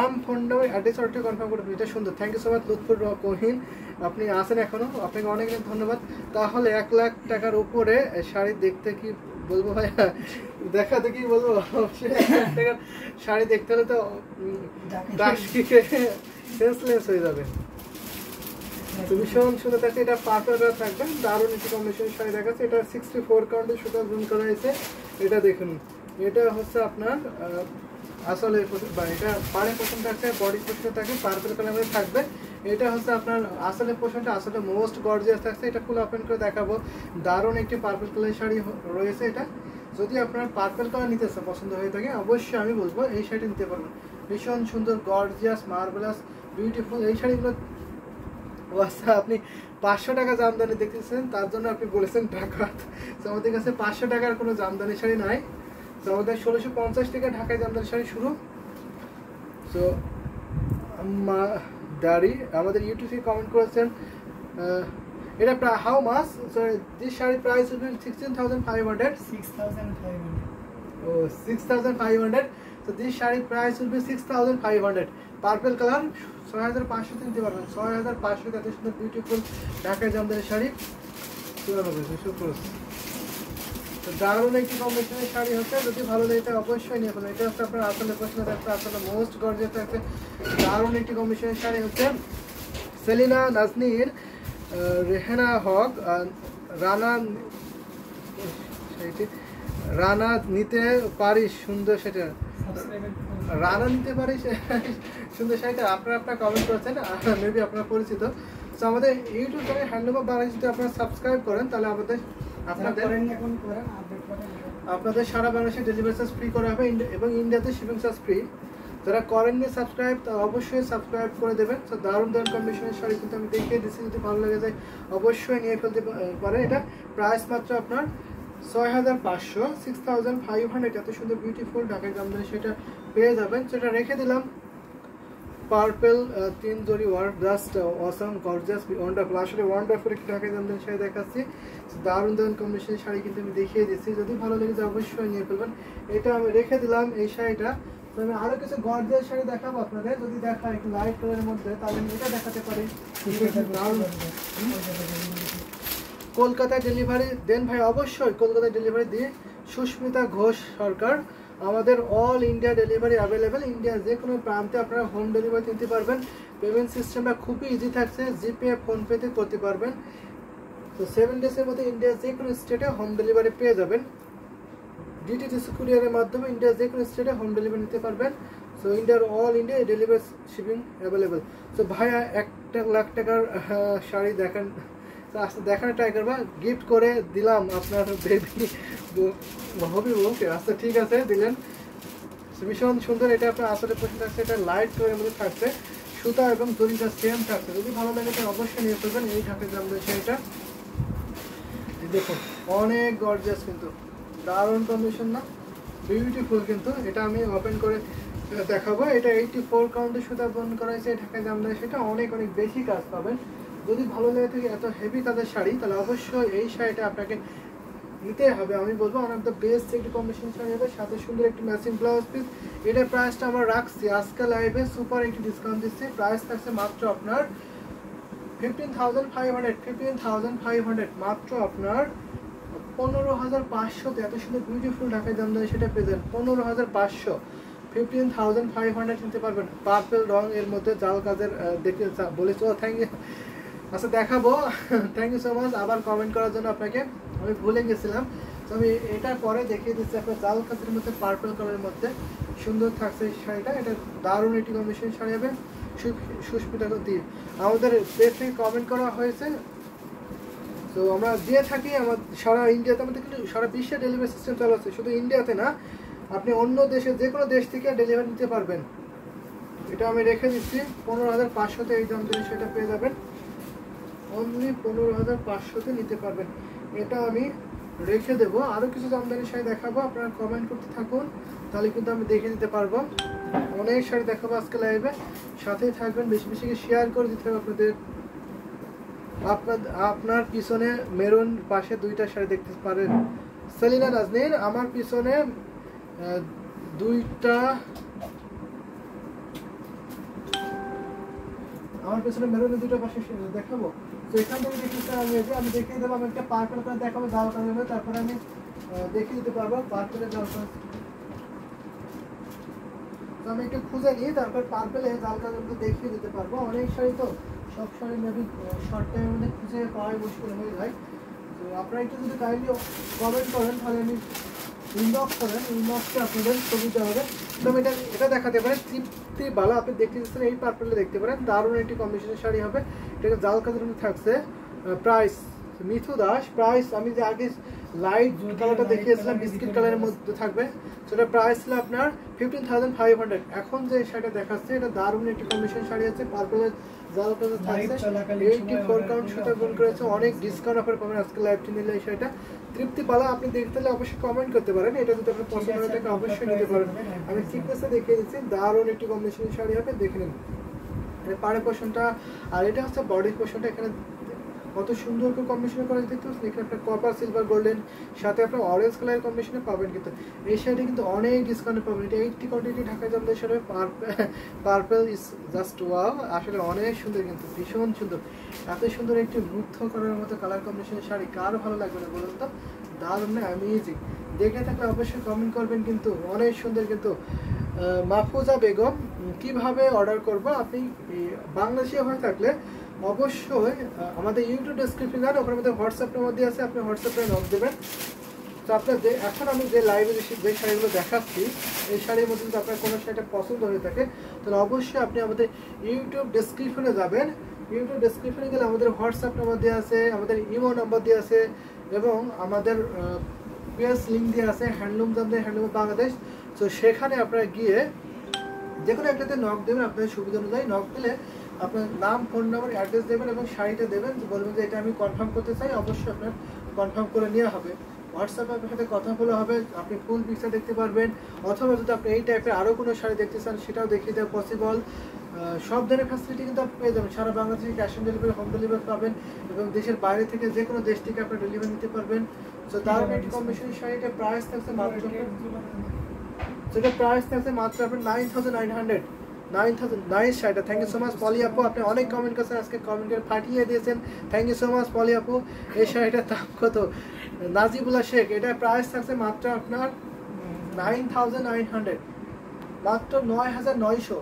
নাম phone number address অর্ডারটি confirm করে দিন। এটা সুন্দর, thank you so much Lutfur Kohin, আপনি আসেন এখনও, আপনাকে অনেক অনেক ধন্যবাদ। তাহলে 1 লাখ টাকার উপরে শাড়ি দেখতে কি বলবো ভাইয়া, দেখাতে কি বলবো, 1 লাখ টাকার শাড়ি দেখতে হলে তো দাসকে সেন্সলেস হয়ে যাবে। তো ভীষণ সুন্দর থাকছে, এটা পার্পল কালার থাকবে, দারুণ একটি কম্বিনেশনের শাড়ি দেখাচ্ছে। এটা 64 কাউন্টের সুতা জুম করা হয়েছে। এটা দেখুন, এটা হচ্ছে আপনার আসলে এটা পাড়ে পোষণ থাকছে, বডি পোষণ থাকবে, পার্পল কালারের থাকবে। এটা হচ্ছে আপনার আসলে পোষণটা আসলে মোস্ট গর্জিয়াস থাকছে। এটা ফুল ওপেন করে দেখাবো। দারুণ একটি পার্পল কালার শাড়ি রয়েছে। এটা যদি আপনার পার্পল কালার নিতে পছন্দ হয়ে থাকে অবশ্যই আমি বলবো এই শাড়িটা নিতে পারবেন। ভীষণ সুন্দর, গর্জিয়াস, মার্বেলাস, বিউটিফুল এই শাড়িগুলো। আচ্ছা, আপনি 500 টাকা জামদানি দেখতেছেন, তার জন্য আপনি বলেছেন টাকা। তো আমাদের কাছে 500 টাকার কোনো জামদানি শাড়ি নাই। তো আমাদের 1650 টাকা ঢাকায় জামদানি শাড়ি শুরু। সো দাড়ি আমাদের ইউটিউব থেকে কমেন্ট করেছেন, এটা প্রায় how much, so this sari price will be 16,500 6,500। So this sari price will be 6,500। Purple colour 6,500 নিতে পারবেন। 6,500 এত সুন্দর বিউটিফুল ঢাকায় জামদানি শাড়ি 94। তো দারুণ একটি কম্বিনেশনের শাড়ি হচ্ছে, যদি ভালো লাগে এটা অবশ্যই নিয়ে ফেলুন। এটা হচ্ছে আপনার আসলে প্রশ্ন থাকছে, আসলে মোস্ট গর্জিয়াস থাকছে, দারুণ একটি কম্বিনেশনের শাড়ি হচ্ছে। সেলিনা নাজনীর রেহানা হক রানা শাড়িটি রানা নিতে পারিস সুন্দর, সেটা রানা নিতে পারিস সুন্দর শাড়িটা আপনারা কমেন্ট করেছেন, মেবি আপনারা পরিচিত। তো আমাদের ইউটিউব চ্যানেল হ্যান্ডলুম বাংলাদেশ যদি আপনারা সাবস্ক্রাইব করেন তাহলে আপনাদের সারা বাংলাদেশে ডেলিভারি চার্জ ফ্রি করা হবে এবং ইন্ডিয়াতে শিপিং চার্জ ফ্রি। যারা করেননি সাবস্ক্রাইব তারা অবশ্যই সাবস্ক্রাইব করে দেবেন। তো দারুণ দারুণ কম্বিনেশনের শাড়ি কিন্তু আমি দেখিয়ে দিচ্ছি, যদি ভালো লেগে যায় অবশ্যই নিয়ে ফেলতে পারে। এটা প্রাইস মাত্র আপনার 6,500 6,500। এত সুন্দর বিউটিফুল ঢাকায় জামদানি সেটা পেয়ে যাবেন। সেটা রেখে দিলাম। পার্পল 3 জরি work, just awesome, gorgeous, wonderful, আসলে ওয়ান্ডারফুল একটি ঢাকায় জামদানি শাড়ি দেখাচ্ছি। দারুণ দারুণ কম্বিনেশনের শাড়ি কিন্তু আমি দেখিয়ে দিচ্ছি, যদি ভালো লেগে যায় অবশ্যই নিয়ে ফেলবেন। এটা আমি রেখে দিলাম এই শাড়িটা। তো আমি আরো কিছু গর্জিয়াস শাড়ি দেখাবো আপনাদের, যদি দেখা একটু লাইট কালারের মধ্যে তাহলে আমি এটা দেখাতে পারি। কলকাতায় ডেলিভারি দেন ভাই, অবশ্যই কলকাতায় ডেলিভারি দিয়ে। সুস্মিতা ঘোষ সরকার, আমাদের অল ইন্ডিয়া ডেলিভারি অ্যাভেলেবেল। ইন্ডিয়ার যে কোনো প্রান্তে আপনারা হোম ডেলিভারি নিতে পারবেন। পেমেন্ট সিস্টেমটা খুবই ইজি থাকছে, জিপে ফোনপেতে করতে পারবেন। তো 7 ডেজের মধ্যে ইন্ডিয়ার যে কোনো স্টেটে হোম ডেলিভারি পেয়ে যাবেন। ডিটিডিসি কুরিয়ারের মাধ্যমে ইন্ডিয়ার যে কোনো স্টেটে হোম ডেলিভারি নিতে পারবেন। সো ইন্ডিয়ার all India delivery shipping available. So ভাইয়া 1 লাখ টাকার শাড়ি দেখেন, আচ্ছা দেখানো ট্রাই করবা, গিফট করে দিলাম আপনার বেবি হবি বউকে। আচ্ছা ঠিক আছে, দিলেন, ভীষণ সুন্দর। এটা আপনার আসলে পছন্দ থাকছে, এটা লাইট কালারের মধ্যে থাকছে, সুতা এবং দড়িটা সেম থাকছে। যদি ভালো লাগে তাহলে অবশ্যই নিয়ে ফেলবেন এই ঢাকায় জামদানি শাড়িটা। দেখুন অনেক গর্জিয়াস, কিন্তু দারুণ কম্বিনেশন না, বিউটিফুল। কিন্তু এটা আমি ওপেন করে দেখাবো। এটা 84 কাউন্টের সুতা বন্ধ করা হয়েছে ঢাকায় জামদানি, সেটা অনেক অনেক বেশি কাজ পাবেন। যদি ভালো লেগে থাকে এত হেভি কাজের শাড়ি তাহলে অবশ্যই এই শাড়িটা আপনাকে নিতে হবে। আমি বলবো ওয়ান অফ দ্য বেস্ট একটি কম্বিনেশন শাড়ি হবে, সাথে সুন্দর একটি ম্যাচিং ব্লাউজ পিস। এটার প্রাইসটা আমরা রাখছি আজকে লাইভে সুপার একটি ডিসকাউন্ট দিচ্ছি। প্রাইস থাকছে মাত্র আপনার 15,500 15,500, মাত্র আপনার 15,500। এত সুন্দর বিউটিফুল ঢাকায় জামদানি সেটা পেয়ে যান 15,500। 15,500 নিতে পারবেন। পার্পল রং এর মধ্যে জাল কাজের দেখতে বলেছো, থ্যাংক ইউ। আচ্ছা দেখাবো, থ্যাংক ইউ সো মাচ আবার কমেন্ট করার জন্য আপনাকে, আমি ভুলে গেছিলাম। তো আমি এটার পরে দেখিয়ে দিচ্ছি আপনার জাল কাজের মধ্যে পার্পল কালারের মধ্যে সুন্দর থাকছে এই শাড়িটা। এটা দারুণ একটি কম্বিনেশন শাড়ি হবে। সুস্মিতা দিয়ে আমাদের পেজ থেকে কমেন্ট করা হয়েছে। তো আমরা দিয়ে থাকি আমার সারা ইন্ডিয়াতে, আমাদের কিন্তু সারা বিশ্বে ডেলিভারি সিস্টেম চালু আছে, শুধু ইন্ডিয়াতে না, আপনি অন্য দেশে যে কোনো দেশ থেকে ডেলিভারি নিতে পারবেন। এটা আমি রেখে দিচ্ছি 15,500-তে এই জামদানি সেটা পেয়ে যাবেন। অনলি 15,500-তে নিতে পারবেন। এটা আমি রেখে দেবো। আরও কিছু জামদানি শাড়ি দেখাবো, আপনারা কমেন্ট করতে থাকুন, তাহলে কিন্তু আমি দেখে দিতে পারবো। অনেক শাড়ি দেখাবো আজকে লাইভে, সাথেই থাকবেন, বেশি বেশি শেয়ার করে দিতে হবে আপনাদের। আপনার পিছনে মেরুন পাশে 2টা শাড়ি দেখতে পারেন। সেলিনা নাজনীর, আমার পিছনে 2টা আমার পেছনে মেরুনের দুটো পাশে দেখাবো। তো এখান থেকে দেখতে আমি দেখিয়ে দেবো। আমি একটা পার্পল কালার দেখাবো, জাল কালার হবে, তারপরে আমি দেখিয়ে দিতে পারবো পার্পেলের জাল কালার। তো আমি একটু খুঁজে নিই, তারপর পার্পেলে জাল কালারগুলো দেখিয়ে দিতে পারবো। অনেক শাড়ি তো, সব শাড়ি মেবি শর্ট টাইমের মধ্যে খুঁজে পাওয়াই মুশকিল হয়ে যায়। তো আপনারা একটু যদি কাইন্ডলি কমেন্ট করেন তাহলে আমি ইনবক্স করেন, ইনবক্সে আপনাদের সুবিধা হবে। তো আমি এটা দেখাতে পারেন তৃপ্তি বালা, আপনি দেখতে পাচ্ছেন এই পার্পেলে দেখতে পারেন, দারুণ একটি কম্বিনেশনের শাড়ি হবে। এটা জাল কালার থাকছে। প্রাইস মিথু দাস, প্রাইস আমি যে আগে লাইট কালারটা দেখিয়েছিলাম বিস্কিট কালারের মধ্যে থাকবে, সেটা প্রাইস ছিল আপনার 15,500। এখন যে শাড়িটা দেখাচ্ছে এটা দারুণ একটি কম্বিনেশন শাড়ি আছে, পার্পলের জাল কালার থাকছে, 84 কাউন্ট সুতা গুণ করেছে, অনেক ডিসকাউন্ট অফার পাবেন আজকে লাইভটি নিলে। এই শাড়িটা তৃপ্তি পালা, আপনি দেখতে হলে অবশ্যই কমেন্ট করতে পারেন, এটা যদি আপনার পছন্দ হয় থাকে অবশ্যই নিতে পারেন। আমি থিকনেসে দেখিয়ে দিচ্ছি, দারুণ একটি কম্বিনেশনের শাড়ি হবে, দেখে নিন। পাড়ে পোর্শনটা আর এটা হচ্ছে বডি পোর্শনটা, এখানে কত সুন্দর করে কম্বিনেশন করা দেখতে পাচ্ছেন। এখানে আপনার কপার সিলভার গোল্ডেন সাথে আপনার অরেঞ্জ কালারের কম্বিনেশনে পাবেন। কিন্তু এই শাড়িটা কিন্তু অনেক ডিসকাউন্টে পাবেন। এটা 80 quantity Dhaka Jamdani sari, purple is just wow, আসলে অনেক সুন্দর, কিন্তু ভীষণ সুন্দর। এত সুন্দর একটি মুগ্ধ করার মতো কালার কম্বিনেশনের শাড়ি কার ভালো লাগবে না বলুন তো? দারুণ না, অ্যামেজিং। দেখে থাকলে অবশ্যই কমেন্ট করবেন, কিন্তু অনেক সুন্দর। কিন্তু মাহফুজা বেগম, কিভাবে অর্ডার করবো? আপনি বাংলাদেশি হয়ে থাকলে অবশ্যই আমাদের ইউটিউব ডেসক্রিপশন যান, ওখানে মধ্যে হোয়াটসঅ্যাপ নাম্বার দিয়ে আছে, আপনি হোয়াটসঅ্যাপে নক দেবেন। তো আপনার এখন আমি যে লাইভে যে শাড়িগুলো দেখাচ্ছি, এই শাড়ির মধ্যে যদি আপনার কোনো শাড়িটা পছন্দ হয়ে থাকে তাহলে অবশ্যই আপনি আমাদের ইউটিউব ডেসক্রিপশনে যাবেন। ইউটিউব ডেসক্রিপশনে গেলে আমাদের হোয়াটসঅ্যাপ নাম্বার দেওয়া আছে, আমাদের ইমো নাম্বার দেওয়া আছে, এবং আমাদের পেজ লিঙ্ক দেওয়া আছে, হ্যান্ডলুম জামদানি হ্যান্ডলুম বাংলাদেশ। তো সেখানে আপনারা গিয়ে যে কোনো একটাতে নক দেবেন, আপনাদের সুবিধা অনুযায়ী নক দিলে আপনার নাম, ফোন নাম্বার, অ্যাড্রেস দেবেন এবং শাড়িটা দেবেন, বলবেন যে এটা আমি কনফার্ম করতে চাই, অবশ্যই আপনার কনফার্ম করে নেওয়া হবে। হোয়াটসঅ্যাপে আপনার সাথে কথা বলা হবে, আপনি ফুল পিকচার দেখতে পারবেন, অথবা যদি আপনি এই টাইপের আরও কোনো শাড়ি দেখতে চান সেটাও দেখিয়ে দেওয়া পসিবল। সব ধরনের ফ্যাসিলিটি কিন্তু আপনি পেয়ে যাবেন। সারা বাংলাদেশে cash on delivery, home delivery পাবেন, এবং দেশের বাইরে থেকে যে কোনো দেশ থেকে আপনার ডেলিভারি নিতে পারবেন। তো দারুণ একটি কম্বিনেশনের শাড়িটা প্রাইস থাকছে মাত্র, সেটা প্রাইস থাকছে মাত্র আপনার 9,900। 9,000 শাড়িটা। থ্যাংক ইউ সো মাচ পলি আপু, আপনি অনেক কমেন্ট করছেন, আজকে কমেন্ট করে ফাটিয়ে দিয়েছেন, থ্যাংক ইউ সো মাচ পলি আপু। এই শাড়িটার দাম কত? নাজিবুল্লাহ শেখ, এটা প্রাইস থাকছে মাত্র আপনার 9,900, মাত্র 9,900।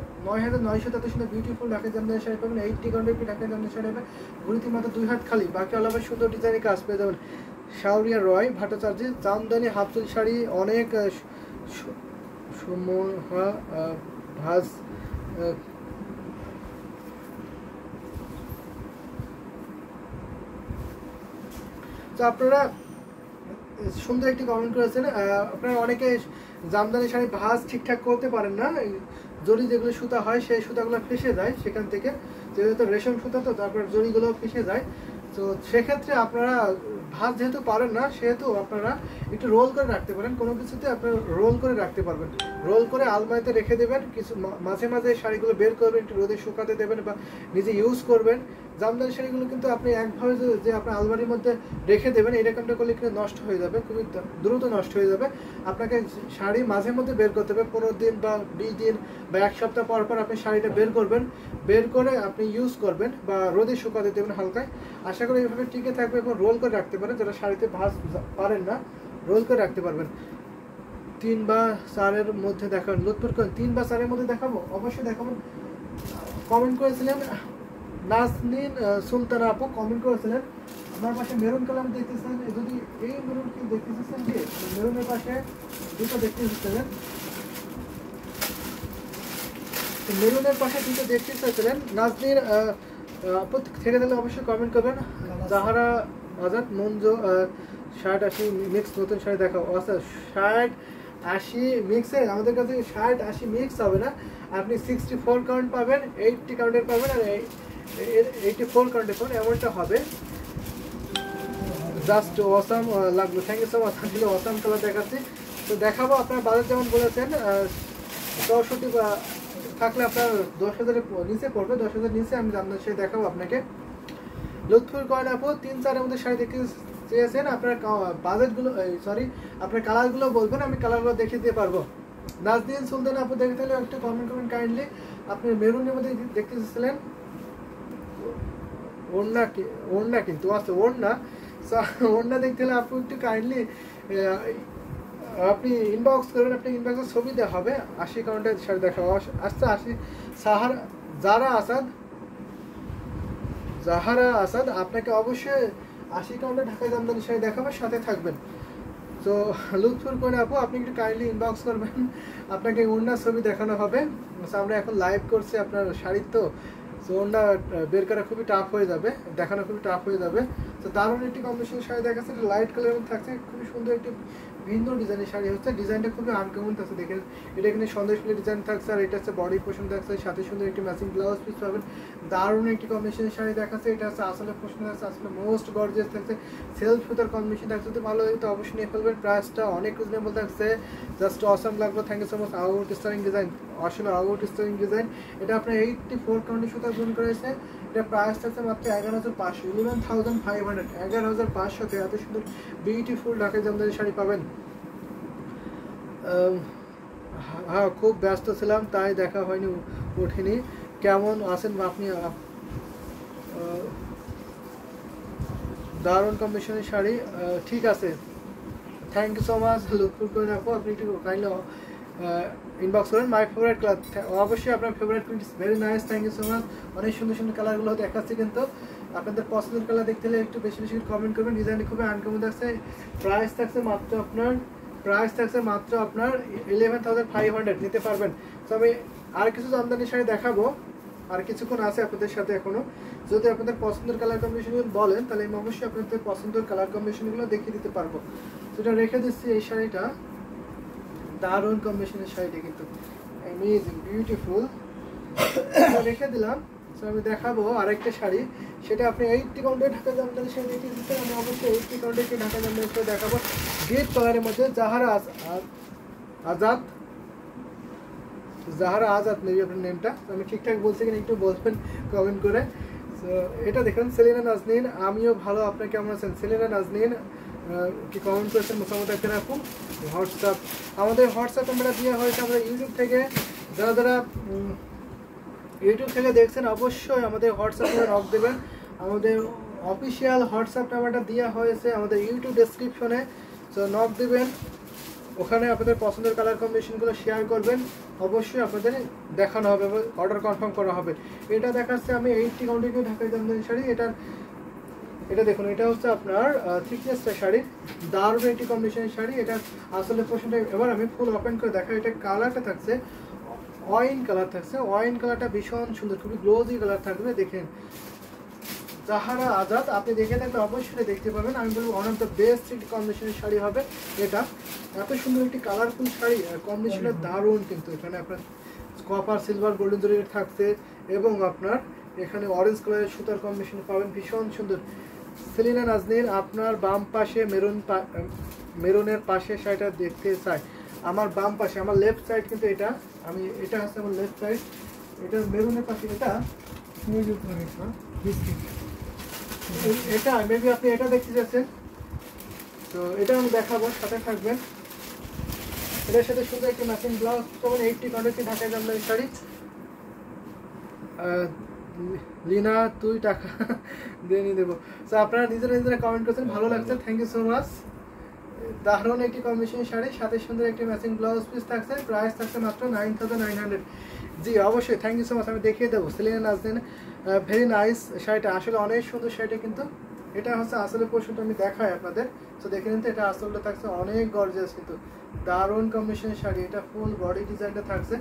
এত সুন্দর বিউটিফুল ঢাকা জামদানি শাড়ি পাবেন, 80 কোয়ান্টিটি ঢাকা জামদানি শাড়ি পাবেন, ঘুরিতে মাত্র 2 হাত খালি, বাকি আলাদা সুন্দর ডিজাইনের কাজ পেয়ে যাবেন। শাওরিয়া রয় ভট্টাচার্য, জামদানি হাফচুল শাড়ি, অনেক ভাজ। তো আপনারা সুন্দর একটি কমেন্ট করেছেন, আপনারা অনেকে জামদানি শাড়ি ভাঁজ ঠিকঠাক করতে পারেন না, জরি যেগুলো সুতা হয় সেই সুতাগুলো ফেসে যায় সেখান থেকে, যেহেতু রেশম সুতা তো তারপর জরিগুলো ফেসে যায়। তো সেক্ষেত্রে আপনারা ভাঁজ যেহেতু পারেন না, সেহেতু আপনারা একটু রোল করে রাখতে পারেন, কোনো কিছুতে আপনারা রোল করে রাখতে পারবেন, রোল করে আলমারিতে রেখে দেবেন, কিছু মাঝে মাঝে শাড়িগুলো বের করবেন, একটু রোদে শুকাতে দেবেন বা নিজে ইউজ করবেন। জামদানি শাড়িগুলো কিন্তু আপনি একভাবে যে আপনার আলমারির মধ্যে রেখে দেবেন, এরকমটা করলে কিন্তু নষ্ট হয়ে যাবে, খুবই দ্রুত নষ্ট হয়ে যাবে। আপনাকে শাড়ি মাঝে মধ্যে বের করতে হবে, 15 দিন বা 20 দিন বা 1 সপ্তাহ পর পর আপনি শাড়িটা বের করবেন, বের করে আপনি ইউজ করবেন বা রোদে শুকাতে দেবেন হালকায়। আশা করি এইভাবে টিকে থাকবে এবং রোল করে রাখতে পারেন, যারা শাড়িতে ভাঁজ পারেন না রোল করে রাখতে পারবেন। 3 বা 4-এর মধ্যে দেখাবেন, লুৎফর করেন 3 বা 4-এর মধ্যে দেখাবো, অবশ্যই দেখাবেন। কমেন্ট করেছিলেন নাজনীন সুলতানা আপু, কমেন্ট করেছিলেন আমার পাশে মেরুন কালার দেখতেছেন, যদি এই মেরুন কি দেখতেছেন, কি মেরুনের পাশে দুটো দেখতে চাচ্ছিলেন, মেরুনের পাশে দুটো দেখতে চাচ্ছিলেন নাজনীন আপু, থেকে দিলে অবশ্যই কমেন্ট করবেন। জাহারা আজাদ মঞ্জু, 60-80 মিক্স নতুন শাড়ি দেখাও। আচ্ছা 60-80 মিক্সে আমাদের কাছে 60-80 মিক্স হবে না, আপনি 64 কাউন্ট পাবেন, 80 কাউন্টের পাবেন, আর 84 কাউন্টের পাবেন, এমনটা হবে। জাস্ট অসাম লাগলো, থ্যাংক ইউ সো মাচ। আসলে অসাম কালার দেখাচ্ছি, তো দেখাবো। আপনার বাজার যেমন বলেছেন 64 বা থাকলে আপনার 10,000-এর নিচে পড়বে, 10,000 নিচে আমি জামদানি শাড়ি দেখাবো আপনাকে। লুৎফুর কয়েন আপু 3-4-এর মধ্যে শাড়ি দেখতে চেয়েছেন, আপনার বাজেটগুলো সরি আপনার কালারগুলো বলবেন, আমি কালারগুলো দেখিয়ে দিতে পারবো। নাজনীন সুলতান আপু দেখতে হলে একটু কমেন্ট করবেন কাইন্ডলি, আপনি মেরুনের মধ্যে দেখতে চেয়েছিলেন, ওড়না ওড়না কিন্তু আছে ওড়না। ওড়না দেখতে হলে আপু একটু কাইন্ডলি আপনি ইনবক্স করবেন, আপনি ইনবক্সে ছবি দেওয়া হবে। 80 কাউন্টের শাড়ি দেখা আসছে 80 জাহারা আসাদ আপনাকে অবশ্যই 80 কাউন্টের ঢাকায় জামদানি শাড়ি দেখাবে, সাথে থাকবেন। তো লুৎফুর করে আপু আপনি একটু কাইন্ডলি ইনবক্স করবেন, আপনাকে ওড়নার ছবি দেখানো হবে। আমরা এখন লাইভ করছি আপনার শাড়ির, তো ওড়না বের করা খুবই টাফ হয়ে যাবে, দেখানো খুবই টাফ হয়ে যাবে। তো দারুণ একটি কম্বিনেশন শাড়ি দেখাচ্ছে, লাইট কালারের থাকছে, খুবই সুন্দর একটি ভিন্ন ডিজাইনের শাড়ি হচ্ছে। ডিজাইনটা খুবই আনকমন থাকছে, দেখেন এটা এখানে সন্দেশফুলের ডিজাইন থাকছে, আর এটা হচ্ছে বডি পোর্শন থাকছে, সাথে সুন্দর একটি ম্যাচিং ব্লাউজ পিস পাবেন। দারুণ একটি কম্বিনেশনের শাড়ি দেখাচ্ছে, এটা হচ্ছে আসলে পোর্শন থাকছে, আসলে মোস্ট গর্জিয়াস থাকছে, সেলফ সুতার কম্বিনেশন থাকছে। তো ভালো তো অবশ্যই নিয়ে ফেলবেন, প্রাইসটা অনেক রিজনেবল থাকছে, জাস্ট অসাম লাগবে। Thank you so much. Outstanding design, আসলে আউটস্ট্যান্ডিং ডিজাইন। এটা আপনার 84 কাউন্টের সুতা গুণ করেছে, এটা প্রাইস থাকছে মাত্র 11,500, 11,500, 11,500 এত সুন্দর বিউটিফুল ঢাকাই জামদানি শাড়ি পাবেন। হ্যাঁ খুব ব্যস্ত ছিলাম তাই দেখা হয়নি, ওঠেনি। কেমন আছেন আপনি? দারুণ কম্বিনেশনের শাড়ি, ঠিক আছে, থ্যাংক ইউ সো মাচ। লুৎফুর করে রাখবো, আপনি একটু কাইন্ডলি ইনবক্স করেন। মাই ফেভারিট কালার, অবশ্যই আপনার favourite print, very nice, thank you so much. অনেক সুন্দর সুন্দর কালারগুলো দেখাচ্ছে, কিন্তু আপনাদের পছন্দের কালার দেখতে হলে একটু বেশি বেশি কমেন্ট করবেন। ডিজাইনটি খুবই আনকমন থাকছে, প্রাইস থাকছে মাত্র আপনার 11,500 নিতে পারবেন। তো আমি আর কিছু জামদানি শাড়ি দেখাবো, আর কিছুক্ষণ আছে আপনাদের সাথে এখনো। যদি আপনাদের পছন্দের কালার কম্বিনেশনগুলো বলেন, তাহলে আমি অবশ্যই আপনাদের পছন্দের কালার কম্বিনেশনগুলো দেখিয়ে দিতে পারবো। সেটা রেখে দিচ্ছি, এই শাড়িটা দারুণ কম্বিনেশনের শাড়িটা, কিন্তু অ্যামেজিং বিউটিফুল, রেখে দিলাম। আমি দেখাবো আরেকটা শাড়ি, সেটা আপনি 80 কাউন্টের ঢাকা জামদানি শাড়ি দেখে দিচ্ছেন, আমি অবশ্যই 80 কাউন্টের ঢাকা জামদানি শাড়ি দেখাবো। গ্রিন কালারের মধ্যে জাহারা আজাদ মেবি আপনার নেমটা, আমি ঠিকঠাক বলছি কিনা একটু বলবেন কমেন্ট করে। তো এটা দেখুন সেলিনা নাজনীন, আমিও ভালো, আপনার কেমন আছেন? সেলিনা নাজনীন কি কমেন্ট করেছেন মোটামুটি একটা রাখুন। হোয়াটসঅ্যাপ, আমাদের হোয়াটসঅ্যাপ আমরা দেওয়া হয়েছে, আমরা ইউটিউব থেকে যারা ইউটিউব থেকে দেখছেন অবশ্যই আমাদের হোয়াটসঅ্যাপে নক দেবেন। আমাদের অফিসিয়াল হোয়াটসঅ্যাপ নাম্বারটা দেওয়া হয়েছে আমাদের ইউটিউব ডেসক্রিপশনে, তো নক দেবেন, ওখানে আপনাদের পছন্দের কালার কম্বিনেশনগুলো শেয়ার করবেন, অবশ্যই আপনাদের দেখানো হবে, অর্ডার কনফার্ম করা হবে। এটা দেখাচ্ছে আমি 80 কাউন্টের ঢাকাই জামদানি শাড়ি, এটা দেখুন, এটা হচ্ছে আপনার থিকনেসটা শাড়ির, দারুণ একটি কম্বিনেশনের শাড়ি। এটা আসলে পোর্শনটা এবার আমি ফুল ওপেন করে দেখাই। এটা কালারটা থাকছে ওয়াইন কালার থাকছে, ওয়াইন কালারটা ভীষণ সুন্দর, খুবই গ্লোজি কালার থাকবে। দেখেন জাহারা আজাদ, আপনি দেখে থাকলে অবশ্যই দেখতে পাবেন। আমি বলবো ওয়ান অফ দ্য বেস্ট একটি কম্বিনেশনের শাড়ি হবে এটা। এত সুন্দর একটি কালারফুল শাড়ি, কম্বিনেশনের দারুণ, কিন্তু এখানে আপনার কপার সিলভার গোল্ডেন জরি থাকছে, এবং আপনার এখানে অরেঞ্জ কালারের সুতার কম্বিনেশন পাবেন, ভীষণ সুন্দর। সেলিনা নাজনীন, আপনার বাম পাশে মেরুনের পাশে শাড়িটা দেখতে চাই। আমার বাম পাশে, আমার লেফট সাইড, কিন্তু এটা হচ্ছে আমার লেফট সাইড, এটা মেরুনের পাশে, এটা মেবি আপনি এটা দেখতে যাচ্ছেন, তো এটা আমি দেখাবো, সাথে থাকবেন। এটার সাথে শুধু একটা ম্যাচিং ব্লাউজ পাবেন, 80 কাউন্টের ঢাকাই জামদানি শাড়ি। লিনা তুই টাকা দিয়ে নিয়ে দেবো। তো আপনারা নিজেরা কমেন্ট করছেন, ভালো লাগছে, থ্যাংক ইউ সো মাচ। দারুণ একটি কম্বিনেশন শাড়ি, সাথে সুন্দর একটি ম্যাচিং ব্লাউজ পিস থাকছে, প্রাইস থাকছে মাত্র 9,900। জি অবশ্যই, থ্যাংক ইউ সো মাচ, আমি দেখিয়ে দেবো। সেলিনা নাজনীন, ভেরি নাইস শাড়িটা, আসলে অনেক সুন্দর শাড়িটা, কিন্তু এটা হচ্ছে আসলে পোর্শনটা আমি দেখাই আপনাদের, তো দেখে নিন। তো এটা আসলটা থাকছে অনেক গর্জিয়াস, কিন্তু দারুণ কম্বিনেশনের শাড়ি। এটা ফুল বডি ডিজাইনটা থাকছে,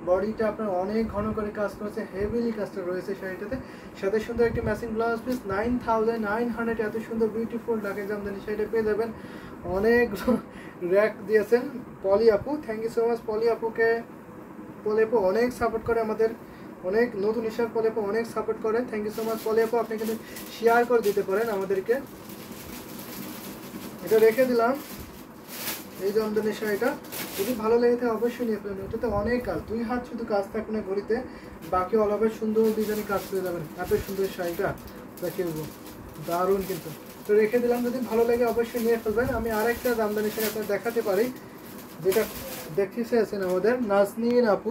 বডিটা আপনার অনেক ঘন করে কাজ করেছে, হেভিলি কাজটা রয়েছে শাড়িটাতে, সাথে সুন্দর একটি ম্যাচিং ব্লাউজ পিস, 9,900 এত সুন্দর বিউটিফুল ঢাকাই জামদানি শাড়িটা পেয়ে যাবেন। অনেক র্যাক দিয়েছেন পলি আপু, থ্যাংক ইউ সো মাচ। পলি আপুকে, পলি আপু অনেক সাপোর্ট করে আমাদের, অনেক নতুন হিসাব পলি আপু অনেক সাপোর্ট করে, থ্যাংক ইউ সো মাচ পলি আপু। আপনি কিন্তু শেয়ার করে দিতে পারেন আমাদেরকে। এটা রেখে দিলাম, এই জামদানি শাড়িটা যদি ভালো লেগে থাকে অবশ্যই নিয়ে ফেলেন। এটাতে অনেক কাজ, 2 হাত শুধু কাজ থাকবে না ঘড়িতে, বাকি অল ওভার সুন্দর ডিজাইনে কাজ করে যাবেন। এত সুন্দর শাড়িটা দেখে নেবো, দারুণ কিন্তু। তো রেখে দিলাম, যদি ভালো লাগে অবশ্যই নিয়ে ফেলবেন। আমি আরেকটা জামদানি শাড়ি আপনার দেখাতে পারি, যেটা দেখতে চেয়েছেন আমাদের নাজনীন আপু।